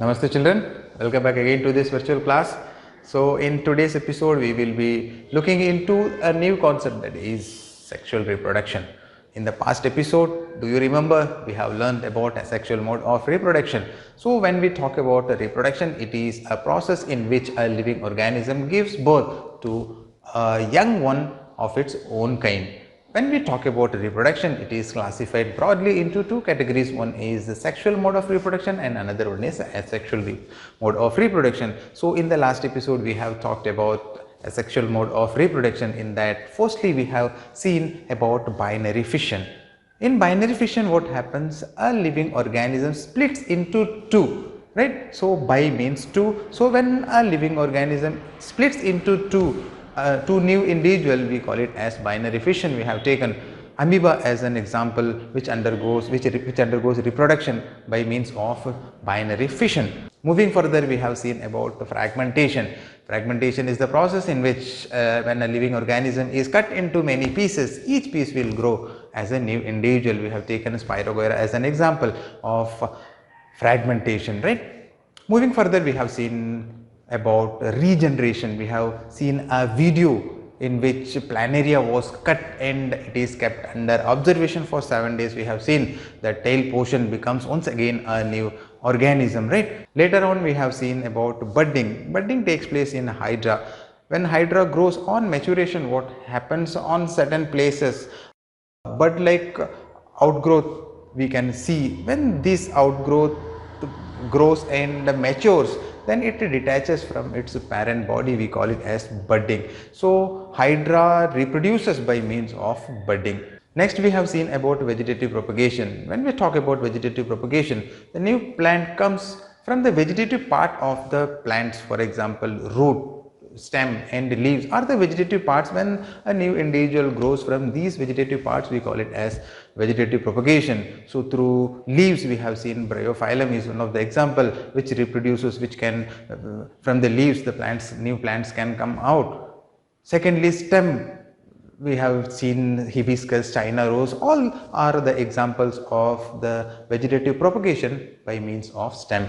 Namaste children, welcome back again to this virtual class. So in today's episode we will be looking into a new concept, that is sexual reproduction. In the past episode, do you remember, we have learned about a sexual mode of reproduction. So when we talk about the reproduction, it is a process in which a living organism gives birth to a young one of its own kind. When we talk about reproduction, it is classified broadly into two categories. One is the sexual mode of reproduction and another one is asexual mode of reproduction. So in the last episode, we have talked about a sexual mode of reproduction. In that, firstly, we have seen about binary fission. In binary fission, what happens? A living organism splits into two, right? So bi means two. So when a living organism splits into two new individual, we call it as binary fission. We have taken amoeba as an example, which undergoes reproduction by means of binary fission. Moving further, we have seen about the fragmentation. Fragmentation is the process in which when a living organism is cut into many pieces, each piece will grow as a new individual. We have taken Spirogyra as an example of fragmentation, right? Moving further, we have seen about regeneration. We have seen a video in which planaria was cut and it is kept under observation for 7 days. We have seen the tail portion becomes once again a new organism, right? Later on, we have seen about budding. Budding takes place in hydra. When hydra grows on maturation, what happens on certain places? Bud like outgrowth we can see. When this outgrowth grows and matures, then it detaches from its parent body. We call it as budding. So hydra reproduces by means of budding. Next, we have seen about vegetative propagation. When we talk about vegetative propagation, the new plant comes from the vegetative part of the plants. For example, root, stem and leaves are the vegetative parts. When a new individual grows from these vegetative parts, we call it as vegetative propagation. So through leaves, we have seen bryophyllum is one of the example which reproduces, which can from the leaves the new plants can come out. Secondly, stem, we have seen hibiscus, China rose, all are the examples of the vegetative propagation by means of stem.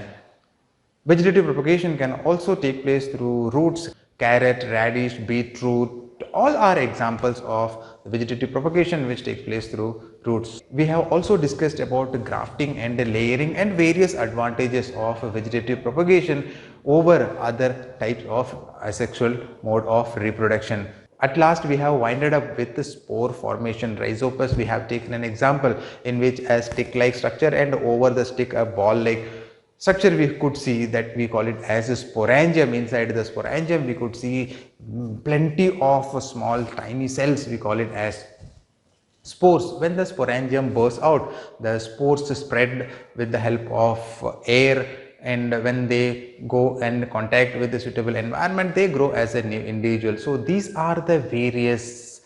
Vegetative propagation can also take place through roots. Carrot, radish, beetroot, all are examples of vegetative propagation which takes place through roots. We have also discussed about grafting and layering and various advantages of vegetative propagation over other types of asexual mode of reproduction. At last, we have winded up with the spore formation. Rhizopus, we have taken an example in which a stick-like structure and over the stick a ball-like structure we could see, that we call it as a sporangium. Inside the sporangium we could see plenty of small tiny cells. We call it as spores. When the sporangium bursts out, the spores spread with the help of air, and when they go and contact with the suitable environment, they grow as a new individual. So these are the various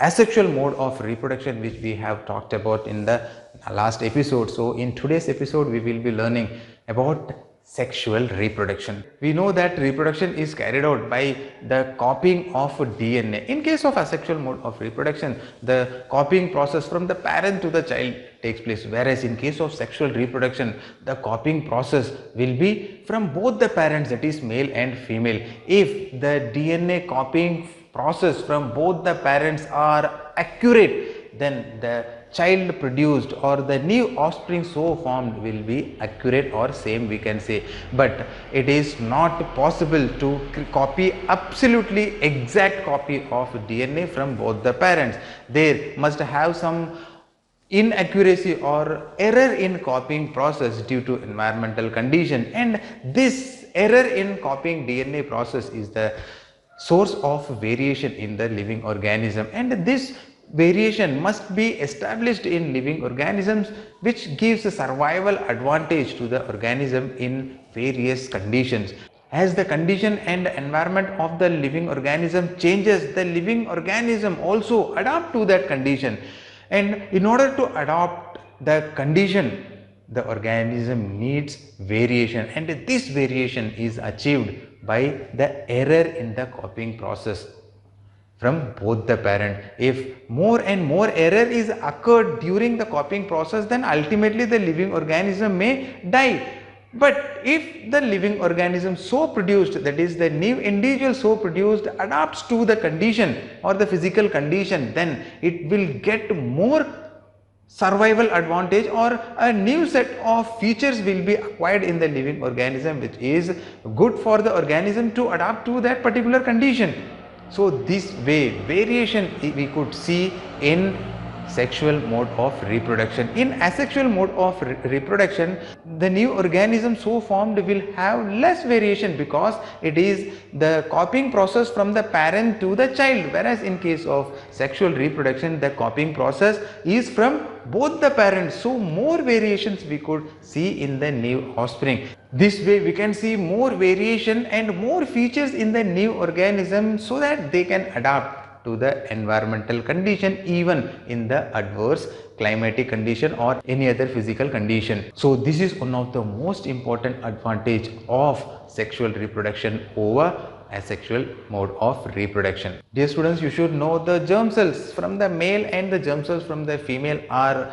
asexual mode of reproduction which we have talked about in the last episode. So in today's episode, we will be learning about sexual reproduction. We know that reproduction is carried out by the copying of DNA. In case of asexual mode of reproduction, the copying process from the parent to the child takes place, whereas in case of sexual reproduction, the copying process will be from both the parents, that is male and female. If the DNA copying process from both the parents are accurate, then the child produced or the new offspring so formed will be accurate or same, we can say. But it is not possible to copy absolutely exact copy of DNA from both the parents. There must have some inaccuracy or error in copying process due to environmental condition, and this error in copying DNA process is the source of variation in the living organism, and this variation must be established in living organisms, which gives a survival advantage to the organism in various conditions. As the condition and environment of the living organism changes, the living organism also adapt to that condition, and in order to adopt the condition, the organism needs variation, and this variation is achieved by the error in the copying process from both the parent. If more and more error is occurred during the copying process, then ultimately the living organism may die. But if the living organism so produced, that is the new individual so produced, adapts to the condition or the physical condition, then it will get more survival advantage, or a new set of features will be acquired in the living organism which is good for the organism to adapt to that particular condition. So this way variation we could see in sexual mode of reproduction. In asexual mode of reproduction, the new organism so formed will have less variation because it is the copying process from the parent to the child, whereas in case of sexual reproduction the copying process is from both the parents. So more variations we could see in the new offspring. This way we can see more variation and more features in the new organism so that they can adapt to the environmental condition, even in the adverse climatic condition or any other physical condition. So this is one of the most important advantage of sexual reproduction over asexual mode of reproduction. Dear students, you should know the germ cells from the male and the germ cells from the female are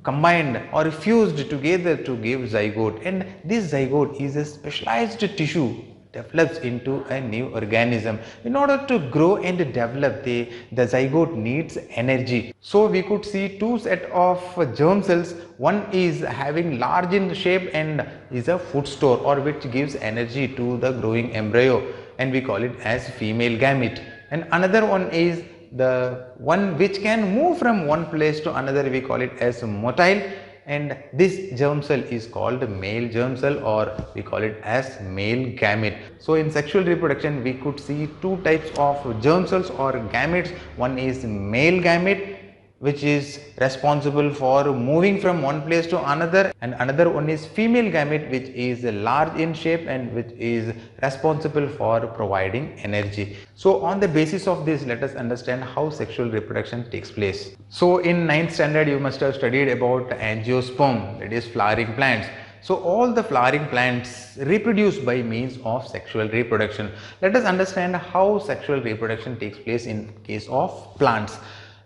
combined or fused together to give zygote, and this zygote is a specialized tissue develops into a new organism. In order to grow and develop, the zygote needs energy. So we could see two set of germ cells. One is having large in shape and is a food store, or which gives energy to the growing embryo, and we call it as female gamete. And another one is the one which can move from one place to another, we call it as motile, and this germ cell is called male germ cell, or we call it as male gamete. So in sexual reproduction we could see two types of germ cells or gametes. One is male gamete, which is responsible for moving from one place to another, and another one is female gamete, which is large in shape and which is responsible for providing energy. So on the basis of this, let us understand how sexual reproduction takes place. So in 9th standard you must have studied about angiosperm, that is flowering plants. So all the flowering plants reproduce by means of sexual reproduction. Let us understand how sexual reproduction takes place in case of plants.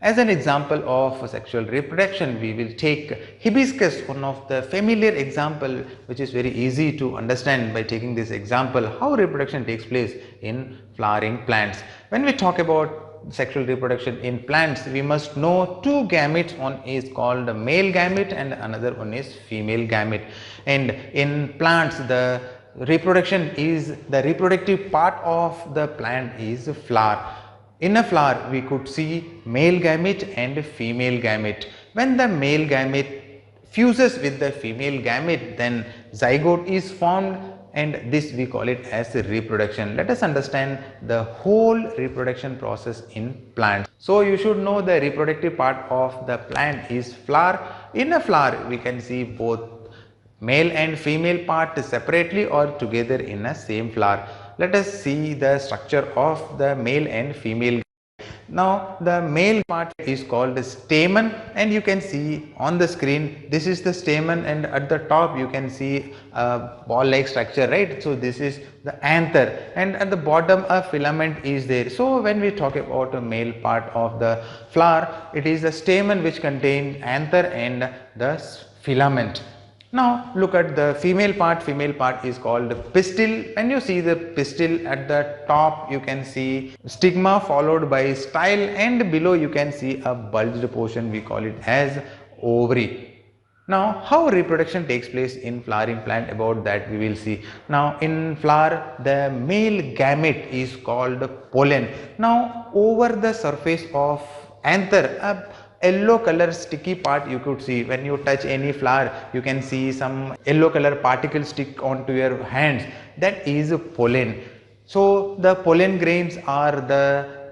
As an example of sexual reproduction, we will take hibiscus, one of the familiar example which is very easy to understand by taking this example, how reproduction takes place in flowering plants. When we talk about sexual reproduction in plants, we must know two gametes. One is called male gamete and another one is female gamete. And in plants, the reproductive part of the plant is flower. In a flower, we could see male gamete and female gamete. When the male gamete fuses with the female gamete, then zygote is formed, and this we call it as reproduction. Let us understand the whole reproduction process in plants. So you should know the reproductive part of the plant is flower. In a flower, we can see both male and female part separately or together in a same flower. Let us see the structure of the male and female. Now the male part is called stamen, and you can see on the screen, this is the stamen, and at the top you can see a ball like structure, right? So this is the anther, and at the bottom a filament is there. So when we talk about a male part of the flower, it is the stamen which contains anther and the filament. Now look at the female part. Female part is called pistil. When you see the pistil, at the top you can see stigma followed by style, and below you can see a bulged portion, we call it as ovary. Now how reproduction takes place in flowering plant, about that we will see. Now in flower, the male gamete is called pollen. Now over the surface of anther, a yellow color sticky part you could see. When you touch any flower, you can see some yellow color particles stick onto your hands. That is pollen. So the pollen grains are the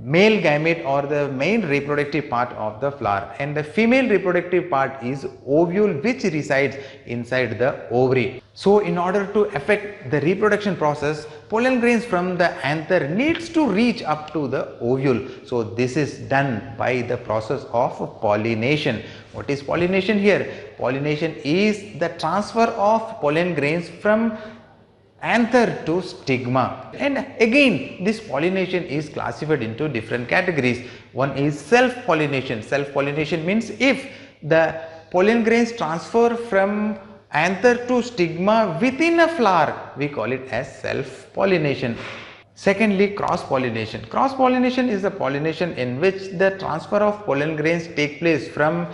male gamete or the main reproductive part of the flower, and the female reproductive part is ovule, which resides inside the ovary. So in order to affect the reproduction process, pollen grains from the anther needs to reach up to the ovule. So this is done by the process of pollination. What is pollination here? Pollination is the transfer of pollen grains from anther to stigma. And again, this pollination is classified into different categories. One is self-pollination. Self-pollination means if the pollen grains transfer from anther to stigma within a flower, we call it as self-pollination. Secondly, cross-pollination. Cross-pollination is the pollination in which the transfer of pollen grains take place from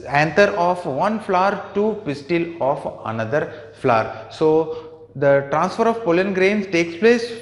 anther of one flower to pistil of another flower. So the transfer of pollen grains takes place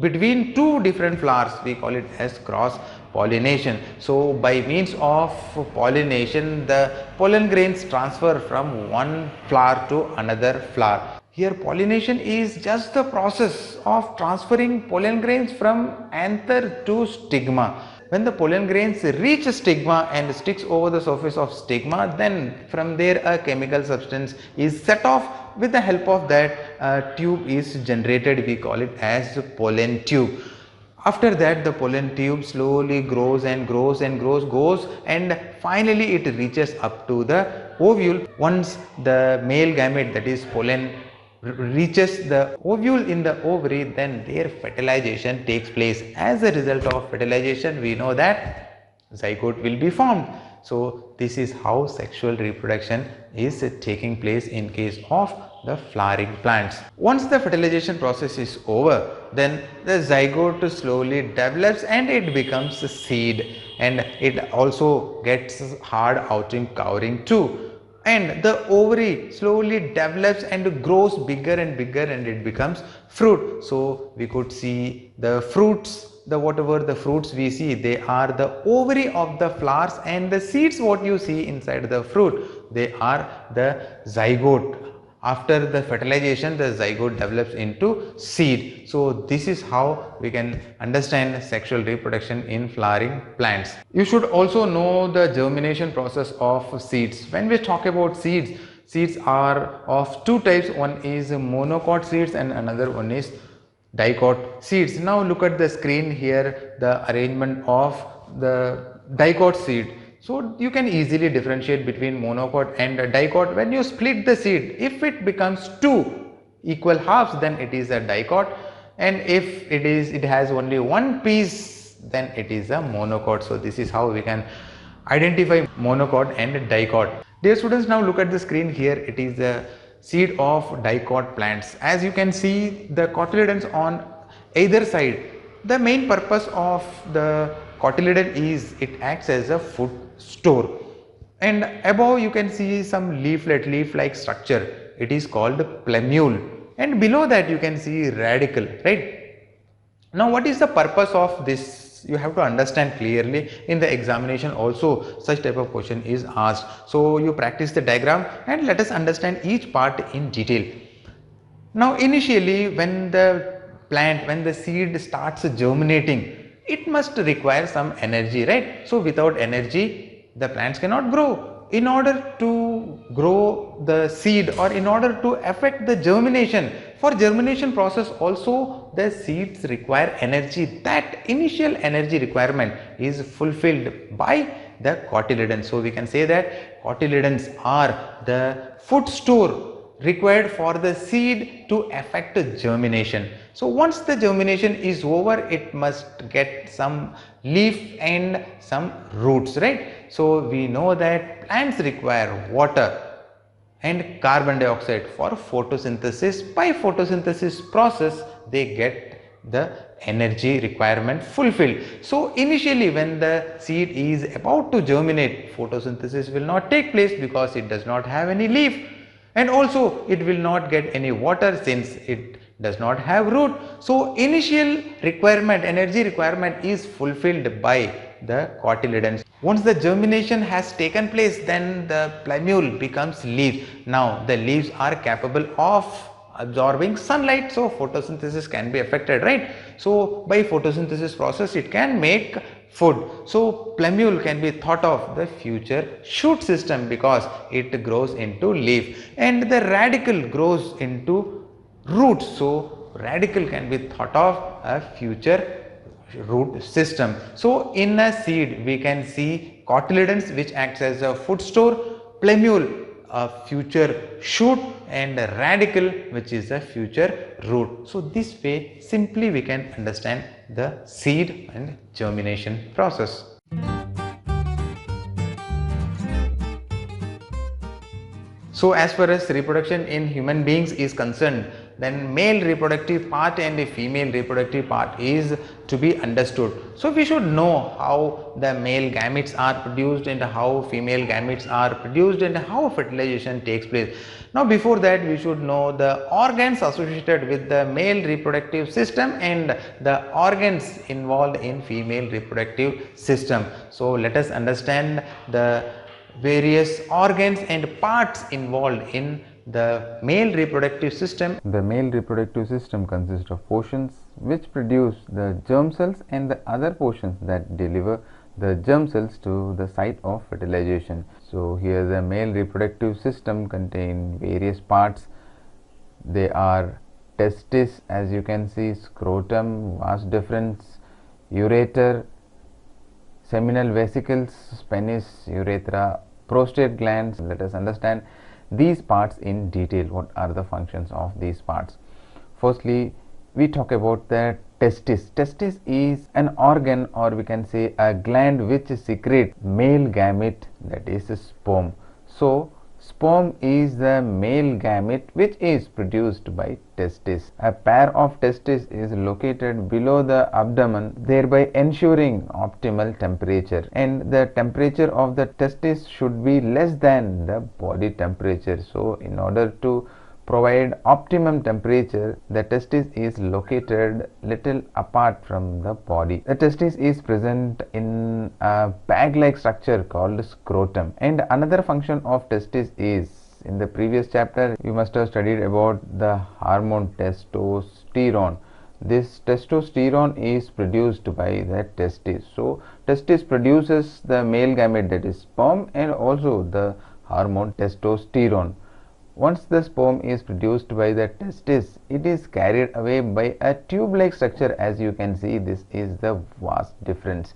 between two different flowers. We call it as cross pollination. So by means of pollination, the pollen grains transfer from one flower to another flower. Here pollination is just the process of transferring pollen grains from anther to stigma. When the pollen grains reach stigma and sticks over the surface of stigma, then from there a chemical substance is set off. With the help of that, tube is generated. We call it as pollen tube. After that, the pollen tube slowly grows and grows and goes, and finally it reaches up to the ovule. Once the male gamete, that is pollen, reaches the ovule in the ovary, then their fertilization takes place. As a result of fertilization, we know that zygote will be formed. So this is how sexual reproduction is taking place in case of the flowering plants. Once the fertilization process is over, then the zygote slowly develops and it becomes a seed, and it also gets hard outer covering too. And the ovary slowly develops and grows bigger and bigger, and it becomes fruit. So we could see the fruits, whatever the fruits we see, they are the ovary of the flowers, and the seeds what you see inside the fruit, they are the zygote. After the fertilization, the zygote develops into seed. So this is how we can understand sexual reproduction in flowering plants. You should also know the germination process of seeds. When we talk about seeds, seeds are of two types. One is monocot seeds and another one is dicot seeds. Now look at the screen here, the arrangement of the dicot seed. So you can easily differentiate between monocot and dicot. When you split the seed, if it becomes two equal halves, then it is a dicot, and if it has only one piece, then it is a monocot. So this is how we can identify monocot and dicot. Dear students, now look at the screen here. It is the seed of dicot plants. As you can see, the cotyledons on either side. The main purpose of the cotyledon is it acts as a food store, and above you can see some leaf-like structure. It is called plumule, and below that you can see radicle, right? Now what is the purpose of this? You have to understand clearly. In the examination also such type of question is asked. So you practice the diagram and let us understand each part in detail. Now initially when the seed starts germinating, it must require some energy, right? So without energy, the plants cannot grow. In order to grow the seed, or in order to affect the germination, for germination process also the seeds require energy. That initial energy requirement is fulfilled by the cotyledons. So we can say that cotyledons are the food store required for the seed to affect germination. So once the germination is over, it must get some leaf and some roots, right? So we know that plants require water and carbon dioxide for photosynthesis. By photosynthesis process, they get the energy requirement fulfilled. So initially when the seed is about to germinate, photosynthesis will not take place because it does not have any leaf, and also it will not get any water since it does not have root. So initial requirement, energy requirement, is fulfilled by the cotyledons. Once the germination has taken place, then the plumule becomes leaf. Now the leaves are capable of absorbing sunlight, so photosynthesis can be affected, right? So by photosynthesis process it can make food. So plumule can be thought of the future shoot system because it grows into leaf, and the radicle grows into roots. So radicle can be thought of a future root system. So in a seed we can see cotyledons, which acts as a food store, plumule a future shoot, and a radicle, which is a future root. So this way simply we can understand the seed and germination process. So as far as reproduction in human beings is concerned, then male reproductive part and a female reproductive part is to be understood. So we should know how the male gametes are produced and how female gametes are produced and how fertilization takes place. Now before that, we should know the organs associated with the male reproductive system and the organs involved in female reproductive system. So let us understand the various organs and parts involved in the male reproductive system. The male reproductive system consists of portions which produce the germ cells and the other portions that deliver the germ cells to the site of fertilization. So here the male reproductive system contains various parts. They are testis, as you can see, scrotum, vas deferens, ureter, seminal vesicles, penis, urethra, prostate glands. Let us understand these parts in detail. What are the functions of these parts? Firstly, we talk about the testis. Testis is an organ, or we can say a gland, which secretes male gamete, that is sperm. So sperm is the male gamete which is produced by testis. A pair of testes is located below the abdomen, thereby ensuring optimal temperature, and the temperature of the testis should be less than the body temperature. So in order to provide optimum temperature, the testis is located little apart from the body. The testis is present in a bag-like structure called scrotum. And another function of testis is, in the previous chapter you must have studied about the hormone testosterone. This testosterone is produced by the testis. So testis produces the male gamete, that is sperm, and also the hormone testosterone. Once the sperm is produced by the testis, it is carried away by a tube-like structure. As you can see, this is the vas deferens.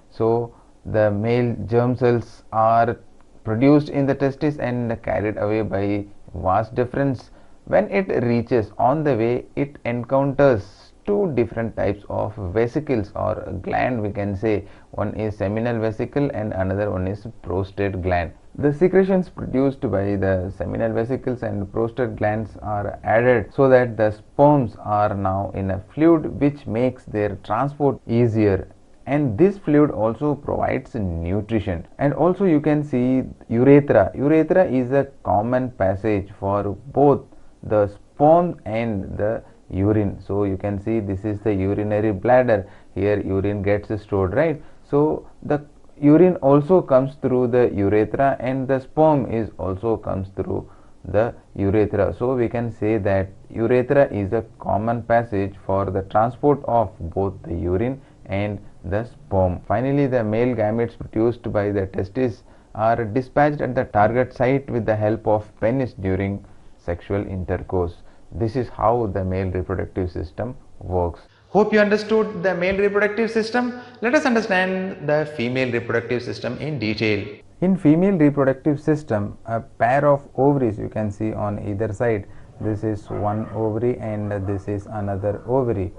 So the male germ cells are produced in the testis and carried away by vas deferens. When it reaches on the way, it encounters two different types of vesicles or gland, we can say. One is seminal vesicle and another one is prostate gland. The secretions produced by the seminal vesicles and prostate glands are added so that the sperms are now in a fluid which makes their transport easier, and this fluid also provides nutrition. And also you can see urethra. Urethra is a common passage for both the sperm and the urine. So you can see this is the urinary bladder. Here urine gets stored, right? So the urine also comes through the urethra and the sperm is also comes through the urethra. So we can say that urethra is a common passage for the transport of both the urine and the sperm. Finally, the male gametes produced by the testis are dispatched at the target site with the help of penis during sexual intercourse. This is how the male reproductive system works. Hope you understood the male reproductive system. Let us understand the female reproductive system in detail. In female reproductive system, a pair of ovaries you can see on either side. This is one ovary and this is another ovary,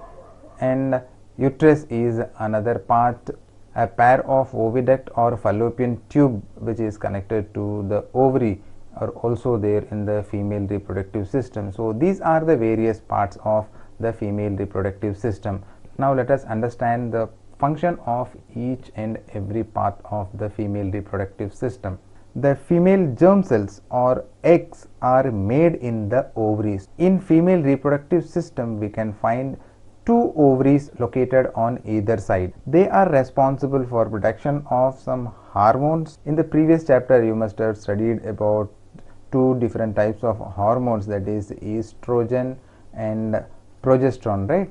and uterus is another part. A pair of oviduct or fallopian tube which is connected to the ovary are also there in the female reproductive system. So these are the various parts of the female reproductive system. Now let us understand the function of each and every part of the female reproductive system. The female germ cells or eggs are made in the ovaries. In female reproductive system, we can find two ovaries located on either side. They are responsible for production of some hormones. In the previous chapter, you must have studied about two different types of hormones, that is estrogen and progesterone, right?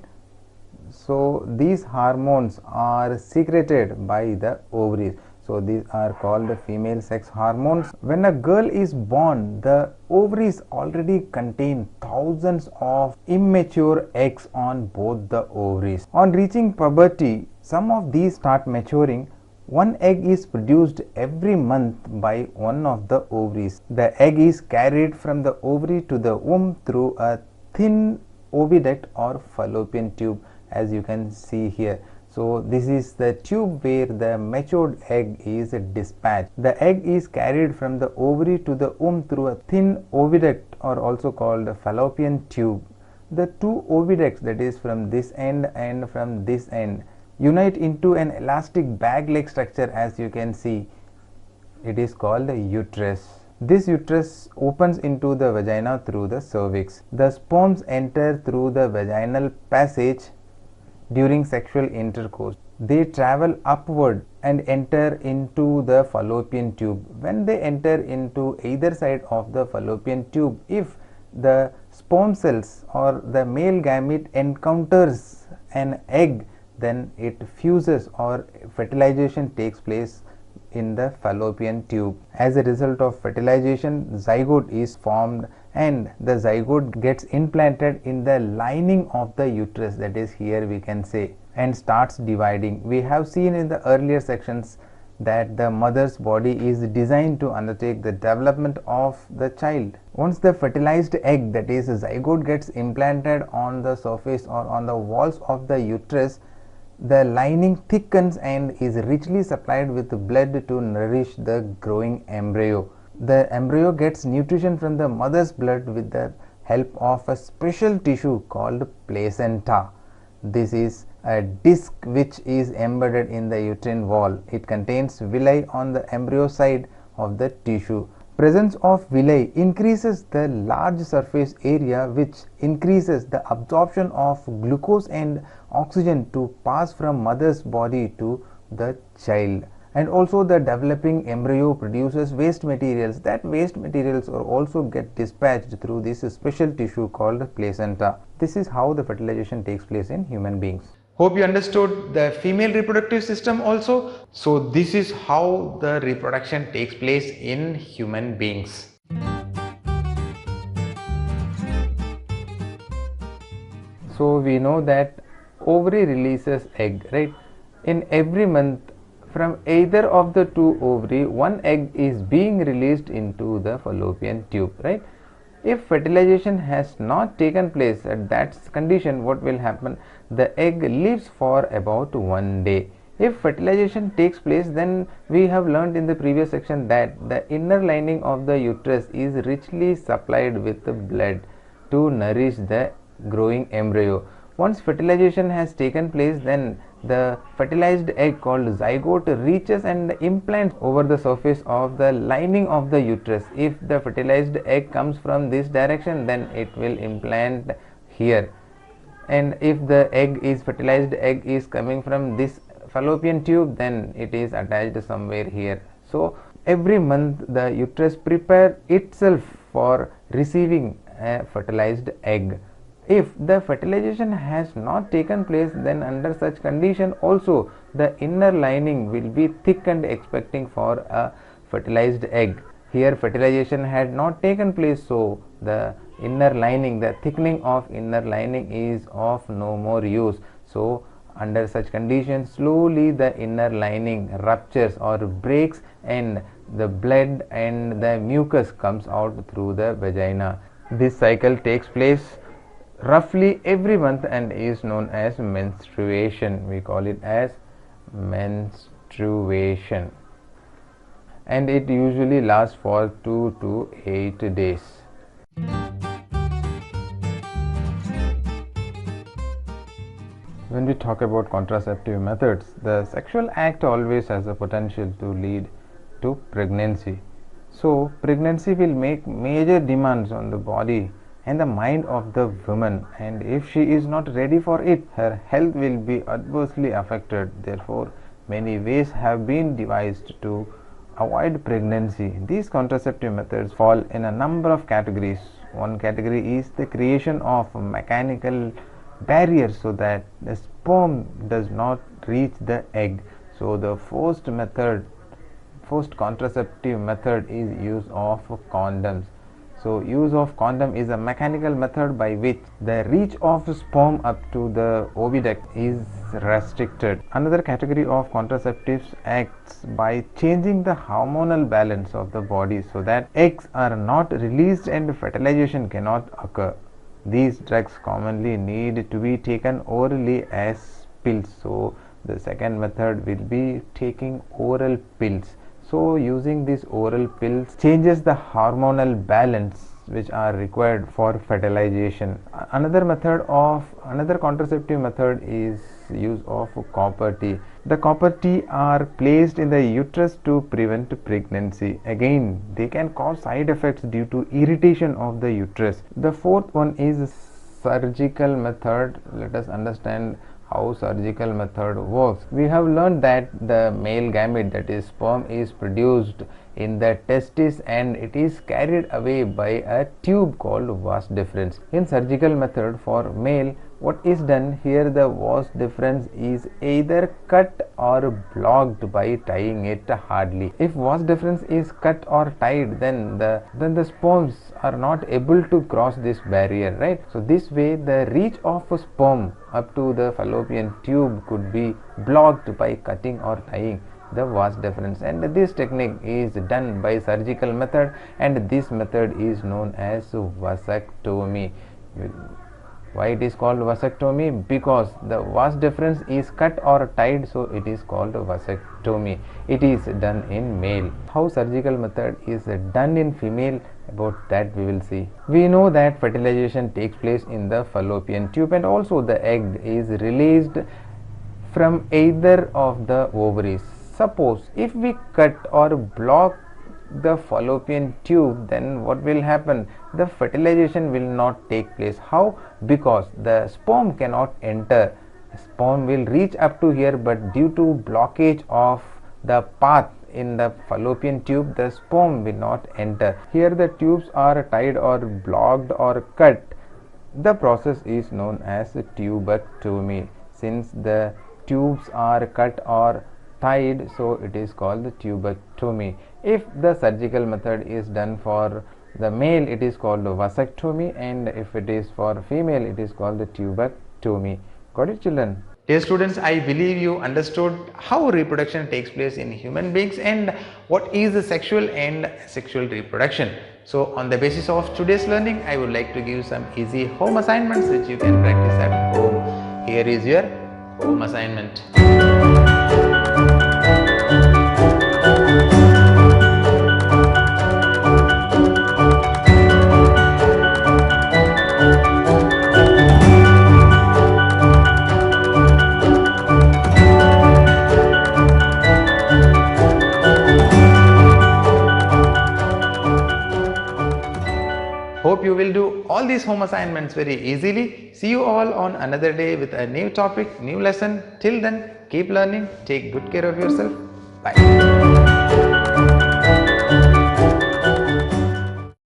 So these hormones are secreted by the ovaries. So these are called the female sex hormones. When a girl is born, the ovaries already contain thousands of immature eggs on both the ovaries. On reaching puberty, some of these start maturing. One egg is produced every month by one of the ovaries. The egg is carried from the ovary to the womb through a thin oviduct or fallopian tube, as you can see here. So this is the tube where the matured egg is dispatched. The egg is carried from the ovary to the womb through a thin oviduct, or also called a fallopian tube. The two oviducts, that is from this end and from this end, unite into an elastic bag-like structure, as you can see. It is called the uterus. This uterus opens into the vagina through the cervix. The sperms enter through the vaginal passage during sexual intercourse. They travel upward and enter into the fallopian tube. When they enter into either side of the fallopian tube, if the sperm cells or the male gamete encounters an egg, then it fuses or fertilization takes place in the fallopian tube. As a result of fertilization, zygote is formed, and the zygote gets implanted in the lining of the uterus, that is here we can say, and starts dividing. We have seen in the earlier sections that the mother's body is designed to undertake the development of the child. Once the fertilized egg, that is zygote, gets implanted on the surface or on the walls of the uterus, the lining thickens and is richly supplied with blood to nourish the growing embryo. The embryo gets nutrition from the mother's blood with the help of a special tissue called placenta. This is a disc which is embedded in the uterine wall. It contains villi on the embryo side of the tissue. Presence of villi increases the large surface area, which increases the absorption of glucose and oxygen to pass from mother's body to the child. And also the developing embryo produces waste materials. That waste materials are also get dispatched through this special tissue called placenta. This is how the fertilization takes place in human beings. Hope you understood the female reproductive system also. So this is how the reproduction takes place in human beings. So we know that ovary releases egg, right? In every month, from either of the two ovary, one egg is being released into the fallopian tube, right? If fertilization has not taken place at that condition, what will happen? The egg lives for about 1 day. If fertilization takes place, then we have learned in the previous section that the inner lining of the uterus is richly supplied with blood to nourish the growing embryo. Once fertilization has taken place, then the fertilized egg called zygote reaches and implants over the surface of the lining of the uterus. If the fertilized egg comes from this direction, then it will implant here, and if the fertilized egg is coming from this fallopian tube, then it is attached somewhere here. So every month the uterus prepares itself for receiving a fertilized egg. If the fertilization has not taken place, then under such condition also the inner lining will be thickened, expecting for a fertilized egg. Here fertilization had not taken place, so the inner lining, the thickening of inner lining is of no more use. So under such conditions, slowly the inner lining ruptures or breaks, and the blood and the mucus comes out through the vagina. This cycle takes place roughly every month and is known as menstruation. We call it as menstruation, and it usually lasts for 2 to 8 days. When we talk about contraceptive methods, the sexual act always has a potential to lead to pregnancy. So pregnancy will make major demands on the body and the mind of the woman, and if she is not ready for it, her health will be adversely affected. Therefore, many ways have been devised to avoid pregnancy. These contraceptive methods fall in a number of categories. One category is the creation of mechanical barriers so that the sperm does not reach the egg. So the first contraceptive method is use of condoms. So use of condom is a mechanical method by which the reach of sperm up to the oviduct is restricted. Another category of contraceptives acts by changing the hormonal balance of the body so that eggs are not released and fertilization cannot occur. These drugs commonly need to be taken orally as pills. So The second method will be taking oral pills. So using these oral pills changes the hormonal balance which are required for fertilization. Another contraceptive method is use of copper tea. The copper tea are placed in the uterus to prevent pregnancy. Again, they can cause side effects due to irritation of the uterus. The fourth one is surgical method. Let us understand how surgical method works. We have learned that the male gamete, that is sperm, is produced in the testis and it is carried away by a tube called vas deferens. In surgical method for male, what is done here, the vas deferens is either cut or blocked by tying it hardly. If vas deferens is cut or tied, then the sperms are not able to cross this barrier, right? So this way the reach of a sperm up to the fallopian tube could be blocked by cutting or tying the vas deferens, and this technique is done by surgical method, and this method is known as vasectomy. Why it is called vasectomy? Because the vas deferens is cut or tied, so it is called vasectomy. It is done in male. How surgical method is done in female, about that we will see. We know that fertilization takes place in the fallopian tube, and also the egg is released from either of the ovaries. Suppose if we cut or block the fallopian tube, then what will happen? The fertilization will not take place. How? Because the sperm cannot enter. Sperm will reach up to here, but due to blockage of the path in the fallopian tube, the sperm will not enter. Here the tubes are tied or blocked or cut. The process is known as tubectomy. Since the tubes are cut or tied, so it is called the tubectomy. If the surgical method is done for the male, it is called vasectomy, and if it is for female, it is called the tubectomy. Got it, children? Dear students, I believe you understood how reproduction takes place in human beings and what is the sexual and asexual reproduction. So on the basis of today's learning, I would like to give some easy home assignments which you can practice at home. Here is your home assignment. Hope you will do all these home assignments very easily. See you all on another day with a new topic, new lesson. Till then, keep learning. Take good care of yourself. Bye.